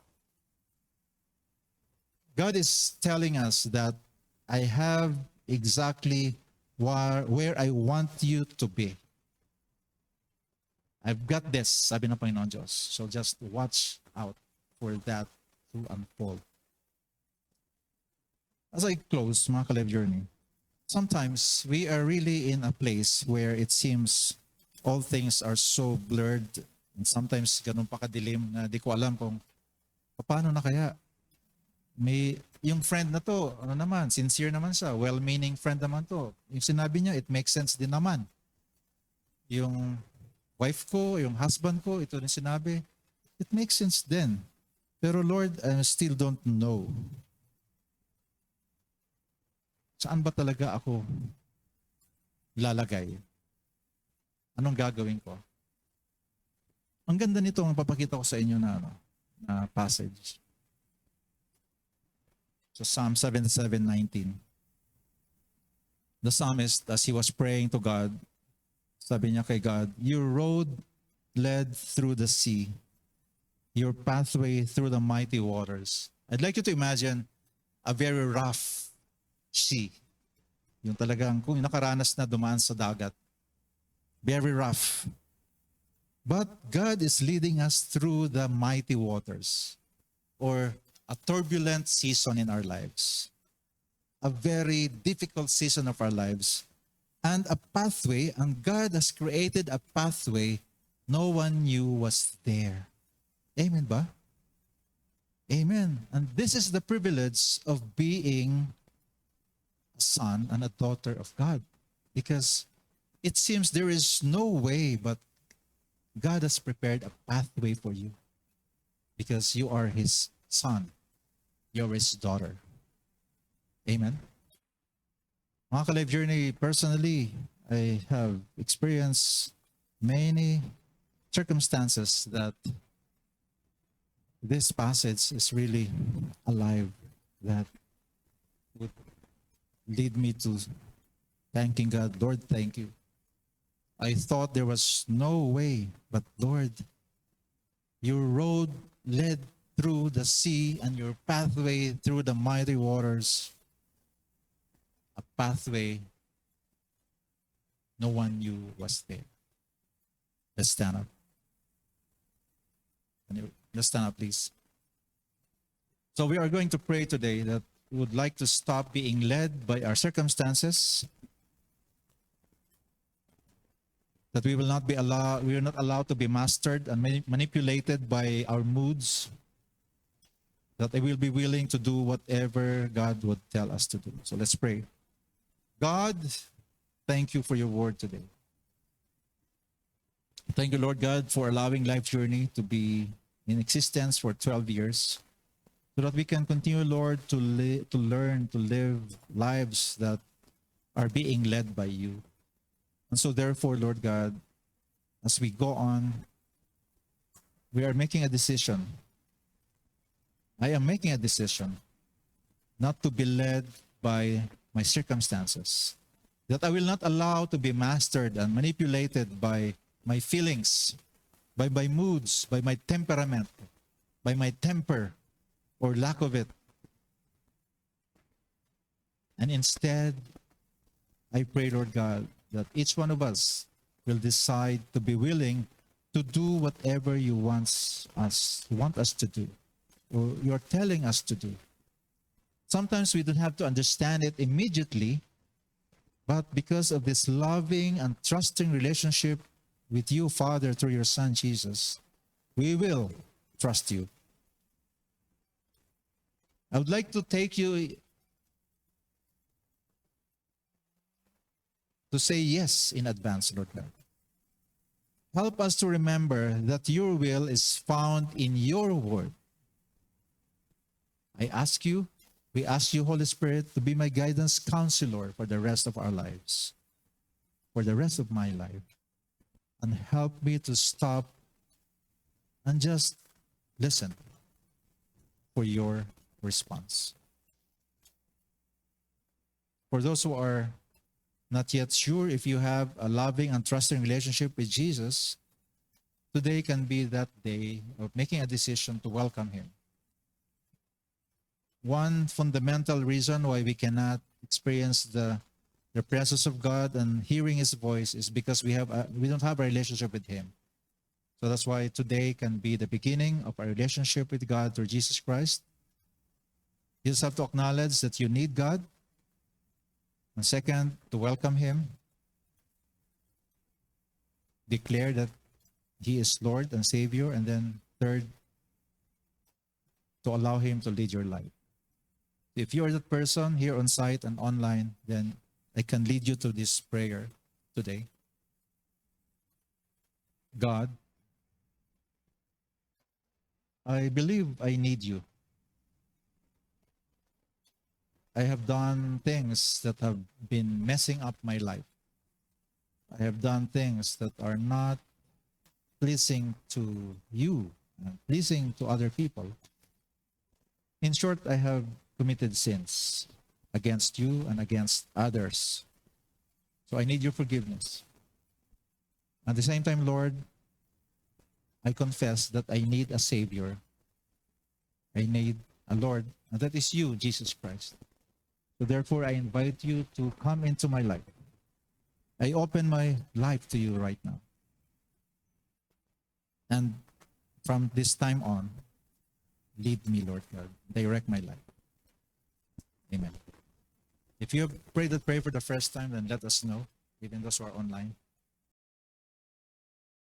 God is telling us that I have exactly where I want you to be. I've got this, sabi ng Panginoon Diyos. So just watch out for that to unfold. As I close, mga ka-Live Journey, sometimes we are really in a place where it seems all things are so blurred and sometimes ganun pa kadilim na di ko alam kung paano na kaya. May yung friend na to, ano naman, sincere naman siya, well-meaning friend naman to. Yung sinabi niya, it makes sense din naman. Yung wife ko, yung husband ko, ito rin sinabi, it makes sense then. Pero Lord, I still don't know. Saan ba talaga ako lalagay? Anong gagawin ko? Ang ganda nito ang papakita ko sa inyo na passage. So Psalm 77:19. The psalmist, as he was praying to God, sabi niya kay God, your road led through the sea, your pathway through the mighty waters. I'd like you to imagine a very rough sea. Yung talagang kung nakaranas na dumaan sa dagat. Very rough. But God is leading us through the mighty waters, or a turbulent season in our lives. A very difficult season of our lives. And a pathway, and God has created a pathway no one knew was there. Amen ba? Amen. And this is the privilege of being a son and a daughter of God. Because it seems there is no way, but God has prepared a pathway for you. Because you are His son. You are His daughter. Amen. Mga ka-Live Journey, personally, I have experienced many circumstances that this passage is really alive, that would lead me to thanking God. Lord, thank you. I thought there was no way, but Lord, your road led through the sea and your pathway through the mighty waters, a pathway no one knew was there. Let's stand up. Let's stand up, please. So we are going to pray today that we would like to stop being led by our circumstances, that we will not allowed to be mastered and manipulated by our moods, that I will be willing to do whatever God would tell us to do. So let's pray. God, thank you for your word today. Thank you, Lord God, for allowing Life Journey to be in existence for 12 years, so that we can continue, Lord, to learn to live lives that are being led by you. And so therefore, Lord God, as we go on, we are making a decision. I am making a decision not to be led by my circumstances, that I will not allow to be mastered and manipulated by my feelings, by my moods, by my temperament, by my temper or lack of it. And instead, I pray, Lord God, that each one of us will decide to be willing to do whatever you want us to do, or you're telling us to do. Sometimes we don't have to understand it immediately, but because of this loving and trusting relationship with you, Father, through your Son, Jesus, we will trust you. I would like to take you to say yes in advance, Lord God. Help us to remember that your will is found in your word. We ask you, Holy Spirit, to be my guidance counselor for the rest of our lives, for the rest of my life. And help me to stop and just listen for your response. For those who are not yet sure if you have a loving and trusting relationship with Jesus, today can be that day of making a decision to welcome him. One fundamental reason why we cannot experience the presence of God and hearing his voice is because we don't have a relationship with him. So that's why today can be the beginning of our relationship with God through Jesus Christ. You just have to acknowledge that you need God. And second, to welcome him. Declare that he is Lord and Savior. And then third, to allow him to lead your life. If you are that person here on site and online, then I can lead you to this prayer today. God, I believe I need you. I have done things that have been messing up my life. I have done things that are not pleasing to you and pleasing to other people. In short, I have committed sins against you and against others. So I need your forgiveness. At the same time, Lord, I confess that I need a Savior. I need a Lord, and that is you, Jesus Christ. So therefore, I invite you to come into my life. I open my life to you right now. And from this time on, lead me, Lord God. Direct my life. Amen. If you have prayed that prayer for the first time, then let us know, even those who are online.